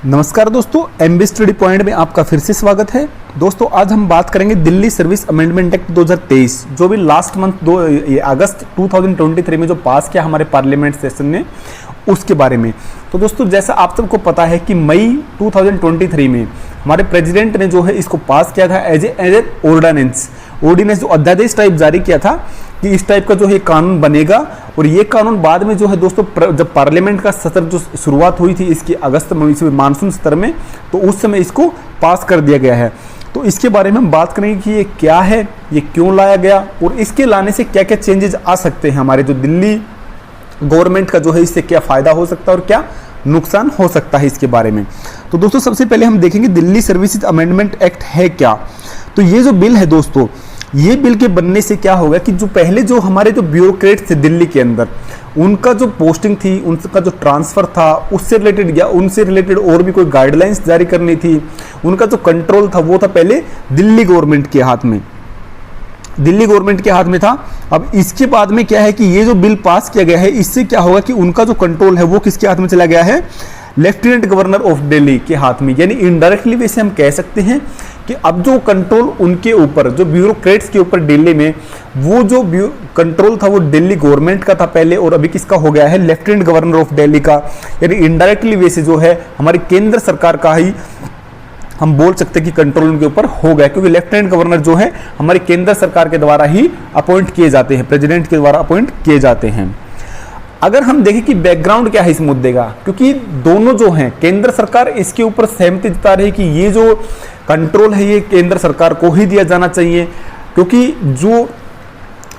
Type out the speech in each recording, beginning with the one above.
नमस्कार दोस्तों, MB study point में आपका फिर से स्वागत है। दोस्तों आज हम बात करेंगे दिल्ली सर्विस अमेंडमेंट एक्ट 2023 जो भी लास्ट मंथ अगस्त 2023 में जो पास किया हमारे पार्लियामेंट सेशन ने, उसके बारे में। तो दोस्तों जैसा आप सबको पता है कि मई 2023 में हमारे प्रेसिडेंट ने जो है इसको पास किया था एज ए ऑर्डिनेंस जो अध्यादेश टाइप जारी किया था कि इस टाइप का जो है कानून बनेगा। और ये कानून बाद में जो है दोस्तों जब पार्लियामेंट का सत्र जो शुरुआत हुई थी इसकी अगस्त में मानसून सत्र में, तो उस समय इसको पास कर दिया गया है। तो इसके बारे में हम बात करेंगे कि ये क्या है, ये क्यों लाया गया और इसके लाने से क्या क्या चेंजेस आ सकते हैं, हमारे जो दिल्ली गवर्नमेंट का जो है इससे क्या फायदा हो सकता है और क्या नुकसान हो सकता है इसके बारे में। तो दोस्तों सबसे पहले हम देखेंगे दिल्ली सर्विसेज अमेंडमेंट एक्ट है क्या। तो ये जो बिल है दोस्तों, ये बिल के बनने से क्या होगा कि जो पहले जो हमारे जो ब्यूरोक्रेट थे दिल्ली के अंदर, उनका जो पोस्टिंग थी, उनका जो ट्रांसफर था, उससे रिलेटेड या उनसे रिलेटेड और भी कोई गाइडलाइंस जारी करनी थी, उनका जो कंट्रोल था वो था पहले दिल्ली गवर्नमेंट के हाथ में, दिल्ली गवर्नमेंट के हाथ में था। अब इसके बाद में क्या है कि ये जो बिल पास किया गया है, इससे क्या होगा कि उनका जो कंट्रोल है वो किसके हाथ में चला गया है, लेफ्टिनेंट गवर्नर ऑफ दिल्ली के हाथ में। यानी इनडायरेक्टली वैसे हम कह सकते हैं कि अब जो कंट्रोल उनके ऊपर, जो ब्यूरोक्रेट्स के ऊपर दिल्ली में, वो जो कंट्रोल था वो दिल्ली गवर्नमेंट का था पहले, और अभी किसका हो गया है, लेफ्टिनेंट गवर्नर ऑफ दिल्ली का। यानी इनडायरेक्टली वैसे जो है हमारी केंद्र सरकार का ही हम बोल सकते हैं कि कंट्रोल उनके ऊपर हो गया, क्योंकि लेफ्टिनेंट गवर्नर जो है हमारी केंद्र सरकार के द्वारा ही अपॉइंट किए जाते हैं, प्रेसिडेंट के द्वारा अपॉइंट किए जाते हैं। अगर हम देखें कि बैकग्राउंड क्या है इस मुद्दे का, क्योंकि दोनों जो हैं, केंद्र सरकार इसके ऊपर सहमति जता रही है कि ये जो कंट्रोल है ये केंद्र सरकार को ही दिया जाना चाहिए, क्योंकि जो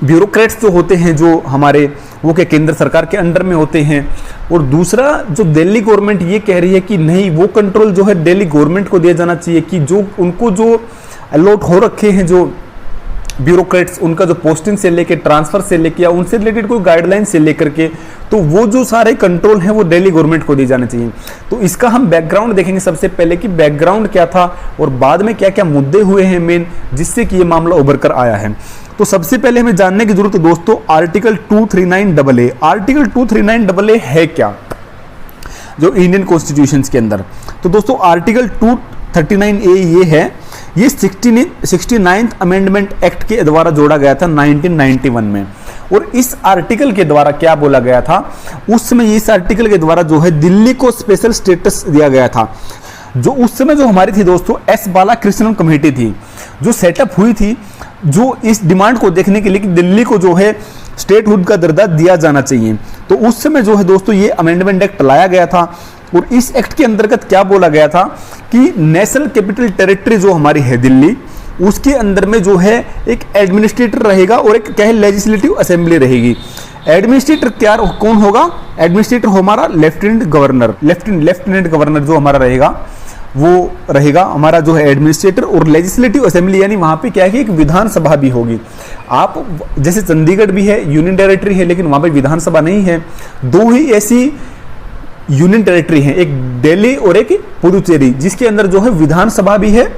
ब्यूरोक्रेट्स जो होते हैं जो हमारे, वो क्या केंद्र सरकार के अंडर में होते हैं। और दूसरा जो दिल्ली गवर्नमेंट ये कह रही है कि नहीं, वो कंट्रोल जो है दिल्ली गवर्नमेंट को दिया जाना चाहिए, कि जो उनको जो अलॉट हो रखे हैं जो ब्यूरोक्रेट्स, उनका जो पोस्टिंग से लेके, ट्रांसफर से लेके या उनसे रिलेटेड कोई गाइडलाइन से लेकर के, तो वो जो सारे कंट्रोल हैं वो दिल्ली गवर्नमेंट को दिए जाने चाहिए। तो इसका हम बैकग्राउंड देखेंगे सबसे पहले कि बैकग्राउंड क्या था और बाद में क्या क्या मुद्दे हुए हैं मेन, जिससे कि ये मामला उभर कर आया है। तो सबसे पहले हमें जानने की जरूरत है दोस्तों आर्टिकल 239AA। आर्टिकल 239AA है क्या जो इंडियन कॉन्स्टिट्यूशन के अंदर। तो दोस्तों आर्टिकल 239A ये है, ये 69th अमेंडमेंट एक्ट के द्वारा जोड़ा गया था 1991 में। और इस आर्टिकल के द्वारा क्या बोला गया था, उस समय इस आर्टिकल के द्वारा जो है दिल्ली को स्पेशल स्टेटस दिया गया था। जो उस समय जो हमारी थी दोस्तों एस बालाकृष्णन कमेटी थी जो सेटअप हुई थी, जो इस डिमांड को देखने के लिए कि दिल्ली को जो है स्टेटहुड का दर्जा दिया जाना चाहिए। तो उस समय जो है दोस्तों ये अमेंडमेंट एक्ट लाया गया था। और इस एक्ट के अंतर्गत क्या बोला गया था कि नेशनल कैपिटल टेरिटरी जो हमारी है दिल्ली, उसके अंदर में जो है एक एडमिनिस्ट्रेटर रहेगा और एक क्या है, लेजिस्लेटिव असेंबली रहेगी। एडमिनिस्ट्रेटर क्या कौन होगा, एडमिनिस्ट्रेटर हमारा लेफ्टिनेंट गवर्नर, लेफ्टिनेंट गवर्नर जो हमारा रहेगा वो रहेगा हमारा जो है एडमिनिस्ट्रेटर। और लेजिस्लेटिव असेंबली यानी वहां पे क्या है कि एक विधानसभा भी होगी। आप जैसे चंडीगढ़ भी है, यूनियन टेरिटरी है, लेकिन वहां पे विधानसभा नहीं है। दो ही ऐसी यूनियन टेरिटरी है, एक दिल्ली और एक पुडुचेरी, जिसके अंदर जो है विधानसभा भी है।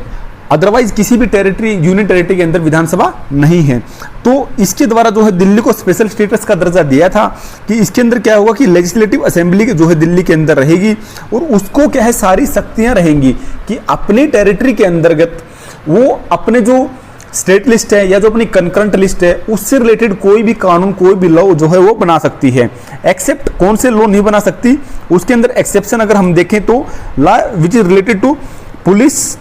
अदरवाइज किसी भी टेरिटरी, यूनियन टेरिटरी के अंदर विधानसभा नहीं है। तो इसके द्वारा जो है दिल्ली को स्पेशल स्टेटस का दर्जा दिया था कि इसके अंदर क्या होगा कि लेजिस्लेटिव असेंबली जो है दिल्ली के अंदर रहेगी और उसको क्या है सारी शक्तियां रहेंगी कि अपनी टेरिटरी के अंतर्गत वो अपने जो स्टेट लिस्ट है या जो अपनी कंकरेंट लिस्ट है उससे रिलेटेड कोई भी कानून, कोई भी लॉ जो है वो बना सकती है। एक्सेप्ट कौन से लॉ नहीं बना सकती, उसके अंदर एक्सेप्शन अगर हम देखें तो law which is related to police,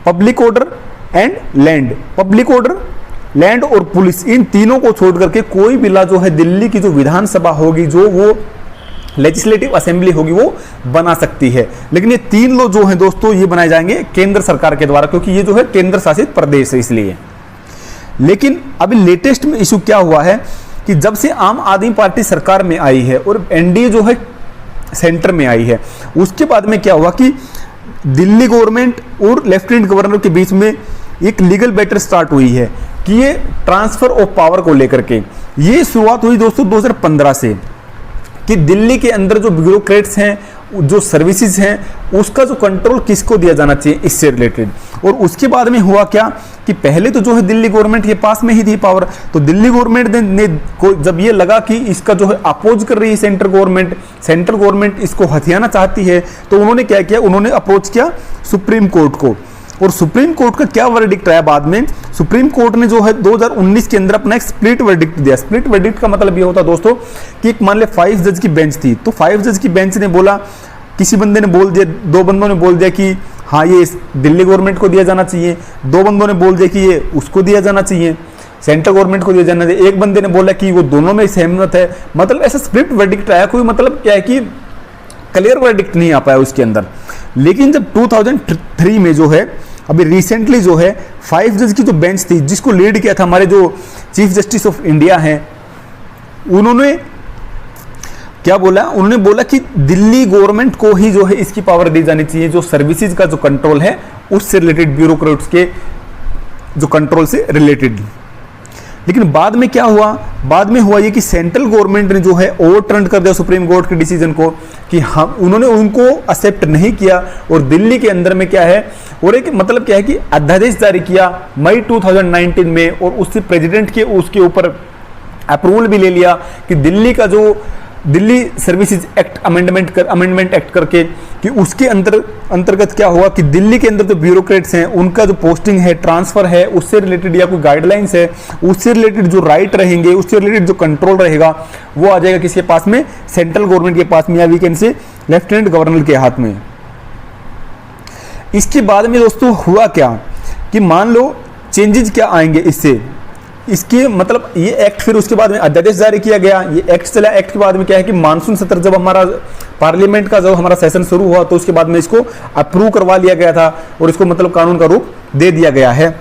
public order and land. Public order, land और पुलिस, इन तीनों को छोड़ करके कोई भी लॉ जो है दिल्ली की जो विधानसभा होगी, जो वो लेजिस्लेटिव असेंबली होगी, वो बना सकती है। लेकिन ये तीन लॉ जो हैं दोस्तों ये बनाए जाएंगे केंद्र सरकार के द्वारा, क्योंकि ये जो है केंद्र शासित प्रदेश है इसलिए। लेकिन अभी लेटेस्ट में इशू क्या हुआ है कि जब से आम आदमी पार्टी सरकार में आई है और एनडीए जो है सेंटर में आई है, उसके बाद में क्या हुआ कि दिल्ली गवर्नमेंट और लेफ्टिनेंट गवर्नर के बीच में एक लीगल बैटल स्टार्ट हुई है कि ये ट्रांसफर ऑफ पावर को लेकर के। ये शुरुआत हुई दोस्तों 2015 से कि दिल्ली के अंदर जो ब्यूरोक्रेट्स हैं, जो सर्विसेज हैं, उसका जो कंट्रोल किसको दिया जाना चाहिए इससे रिलेटेड। और उसके बाद में हुआ क्या कि पहले तो जो है दिल्ली गवर्नमेंट के पास में ही थी पावर, तो दिल्ली गवर्नमेंट ने को जब ये लगा कि इसका जो है अपोज कर रही है सेंट्रल गवर्नमेंट इसको हथियाना चाहती है, तो उन्होंने क्या किया, उन्होंने अप्रोच किया सुप्रीम कोर्ट को। और सुप्रीम कोर्ट का क्या वर्डिक्ट आया बाद में, सुप्रीम कोर्ट ने जो है 2019 के अंदर अपना एक स्प्लिट वर्डिक्ट दिया। स्प्लिट वर्डिक्ट का मतलब ये होता दोस्तों कि एक मान ले 5 जज की बेंच थी, तो 5 जज की बेंच ने बोला, किसी बंदे ने बोल दिया, 2 बंदों ने बोल दिया कि हाँ ये दिल्ली गवर्नमेंट को दिया जाना चाहिए, 2 बंदों ने बोल दिया कि ये उसको दिया जाना चाहिए, सेंट्रल गवर्नमेंट को दिया जाना चाहिए, एक बंदे ने बोला कि वो दोनों में सहमत है। मतलब ऐसा स्प्लिट वर्डिक्ट आया, कोई मतलब क्या है कि क्लियर वर्डिक्ट नहीं आ पाया उसके अंदर। लेकिन जब 2003 में जो है अभी रिसेंटली जो है 5 जज की जो बेंच थी, जिसको लीड किया था हमारे जो चीफ जस्टिस ऑफ इंडिया हैं, उन्होंने क्या बोला, उन्होंने बोला कि दिल्ली गवर्नमेंट को ही जो है इसकी पावर दी जानी चाहिए, जो सर्विसेज का जो कंट्रोल है उससे रिलेटेड, ब्यूरोक्रेट्स के जो कंट्रोल से रिलेटेड। लेकिन बाद में क्या हुआ, बाद में हुआ ये कि सेंट्रल गवर्नमेंट ने जो है ओवरटर्न कर दिया सुप्रीम कोर्ट के डिसीजन को, कि हम उन्होंने उनको एक्सेप्ट नहीं किया, और दिल्ली के अंदर में क्या है, और एक मतलब क्या है कि अध्यादेश जारी किया मई 2019 में, और उससे प्रेसिडेंट के उसके ऊपर अप्रूवल भी ले लिया कि दिल्ली का जो Delhi services act amendment act करके, कि उसके अंतर्गत क्या हुआ कि दिल्ली के अंदर जो ब्यूरोक्रेट्स हैं उनका जो पोस्टिंग है, ट्रांसफर है, उससे रिलेटेड या कोई गाइडलाइंस है, उससे रिलेटेड जो राइट रहेंगे, उससे रिलेटेड जो कंट्रोल रहेगा, वो आ जाएगा किसके पास में, सेंट्रल गवर्नमेंट के पास में, या we can say lieutenant governor के हाथ में। इसके बाद में दोस्तों हुआ क्या कि मान लो चेंजेस क्या आएंगे इससे, इसके मतलब ये एक्ट फिर उसके बाद में अध्यादेश जारी किया गया, ये एक्ट चला। एक्ट के बाद में क्या है कि मानसून सत्र जब हमारा पार्लियामेंट का जब हमारा सेशन शुरू हुआ, तो उसके बाद में इसको अप्रूव करवा लिया गया था, और इसको मतलब कानून का रूप दे दिया गया है।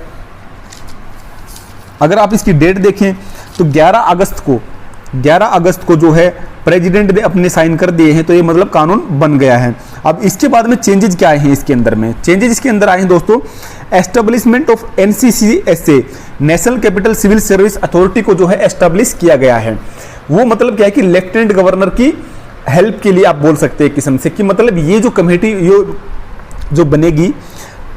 अगर आप इसकी डेट देखें तो 11 अगस्त को जो है प्रेसिडेंट ने अपने साइन कर दिए हैं, तो ये मतलब कानून बन गया है। अब इसके बाद में चेंजेस क्या आए हैं इसके अंदर में, चेंजेस इसके अंदर आए हैं दोस्तों, establishment of NCCSA, national capital civil service authority को जो है एस्टेब्लिश किया गया है। वो मतलब क्या है कि लेफ्टिनेंट गवर्नर की हेल्प के लिए आप बोल सकते हैं किस्म से, कि मतलब ये जो कमेटी जो बनेगी,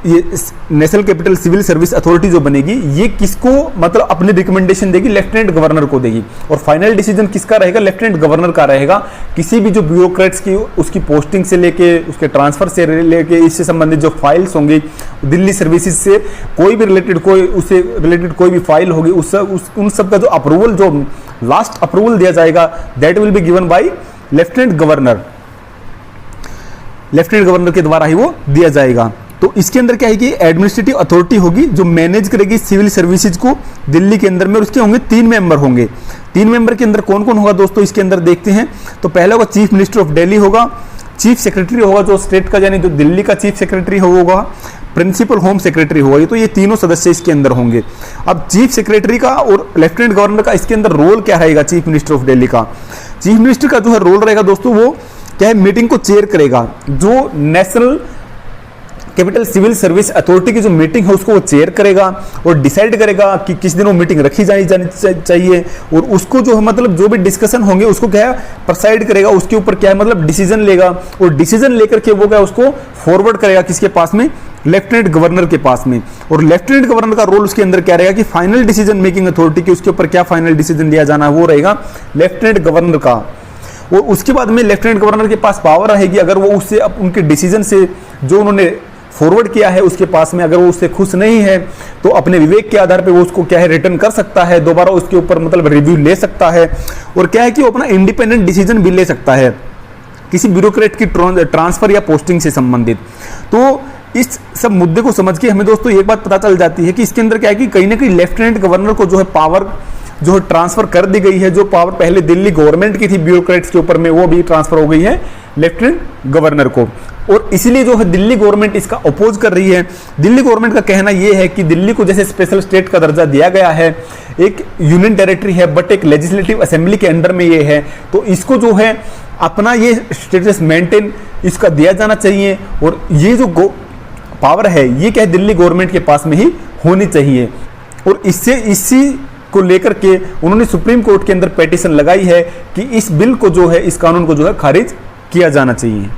ये national capital civil service authority जो बनेगी, ये किसको मतलब अपनी रिकमेंडेशन देगी, लेफ्टिनेंट गवर्नर को देगी, और फाइनल डिसीजन किसका रहेगा, लेफ्टिनेंट गवर्नर का रहेगा। किसी भी जो ब्यूरोक्रेट्स की उसकी पोस्टिंग से लेके उसके ट्रांसफर से लेके इससे संबंधित जो फाइल्स होंगी, दिल्ली सर्विसेज से कोई भी रिलेटेड उससे रिलेटेड कोई भी फाइल होगी, उन सब का जो अप्रूवल, जो लास्ट अप्रूवल दिया जाएगा, that will be given by lieutenant governor के द्वारा ही वो दिया जाएगा। तो इसके अंदर क्या है कि एडमिनिस्ट्रेटिव अथॉरिटी होगी जो मैनेज करेगी सिविल सर्विसेज को दिल्ली के अंदर में, और उसके होंगे 3 मेंबर होंगे। 3 मेंबर के अंदर कौन कौन होगा दोस्तों, इसके अंदर देखते हैं। तो पहला होगा चीफ मिनिस्टर ऑफ दिल्ली होगा, चीफ सेक्रेटरी होगा जो स्टेट का, यानी जो दिल्ली का चीफ सेक्रेटरी होगा, प्रिंसिपल होम सेक्रेटरी होगा, तो ये तीनों सदस्य इसके अंदर होंगे। अब चीफ सेक्रेटरी का और लेफ्टिनेंट गवर्नर का इसके अंदर रोल क्या रहेगा, चीफ मिनिस्टर ऑफ दिल्ली का, चीफ मिनिस्टर का जो है रोल रहेगा दोस्तों, वो क्या है, मीटिंग को चेयर करेगा। जो national capital civil service authority की जो मीटिंग है उसको वो चेयर करेगा, और डिसाइड करेगा कि किस दिन वो मीटिंग रखी जानी चाहिए, और उसको जो है मतलब जो भी डिस्कशन होंगे उसको क्या है प्रिसाइड करेगा, उसके ऊपर क्या है मतलब डिसीजन लेगा, और डिसीजन लेकर के वो क्या उसको फॉरवर्ड करेगा किसके पास में, लेफ्टिनेंट गवर्नर के पास में। और लेफ्टिनेंट गवर्नर का रोल उसके अंदर क्या रहेगा कि फाइनल डिसीजन मेकिंग अथॉरिटी की, उसके ऊपर क्या फाइनल डिसीजन लिया जाना है वो रहेगा लेफ्टिनेंट गवर्नर का। और उसके बाद में लेफ्टिनेंट गवर्नर के पास पावर रहेगी, अगर वो उससे उनके डिसीजन से जो उन्होंने फॉरवर्ड किया है उसके पास में, अगर वो उससे खुश नहीं है तो अपने विवेक के आधार पे वो उसको क्या है रिटर्न कर सकता है, दोबारा उसके ऊपर मतलब रिव्यू ले सकता है, और क्या है कि वो अपना इंडिपेंडेंट डिसीजन भी ले सकता है किसी ब्यूरोक्रेट की ट्रांसफर या पोस्टिंग से संबंधित। तो इस सब मुद्दे को समझ के हमें दोस्तों एक बात पता चल जाती है कि इसके अंदर क्या है कि कहीं ना कहीं लेफ्टिनेंट गवर्नर को जो है पावर जो है ट्रांसफर कर दी गई है, जो पावर पहले दिल्ली गवर्नमेंट की थी ब्यूरोक्रेट्स के ऊपर में, वो भी ट्रांसफर हो गई है लेफ्टिनेंट गवर्नर को। और इसीलिए जो है दिल्ली गवर्नमेंट इसका अपोज कर रही है। दिल्ली गवर्नमेंट का कहना यह है कि दिल्ली को जैसे स्पेशल स्टेट का दर्जा दिया गया है, एक यूनियन टेरिटरी है बट एक लेजिस्लेटिव असेंबली के अंडर में ये है, तो इसको जो है अपना ये स्टेटस मेंटेन इसका दिया जाना चाहिए, और ये जो पावर है ये क्या है दिल्ली गवर्नमेंट के पास में ही होनी चाहिए। और इससे इसी को लेकर के उन्होंने सुप्रीम कोर्ट के अंदर पिटीशन लगाई है कि इस बिल को जो है, इस कानून को जो है खारिज किया जाना चाहिए।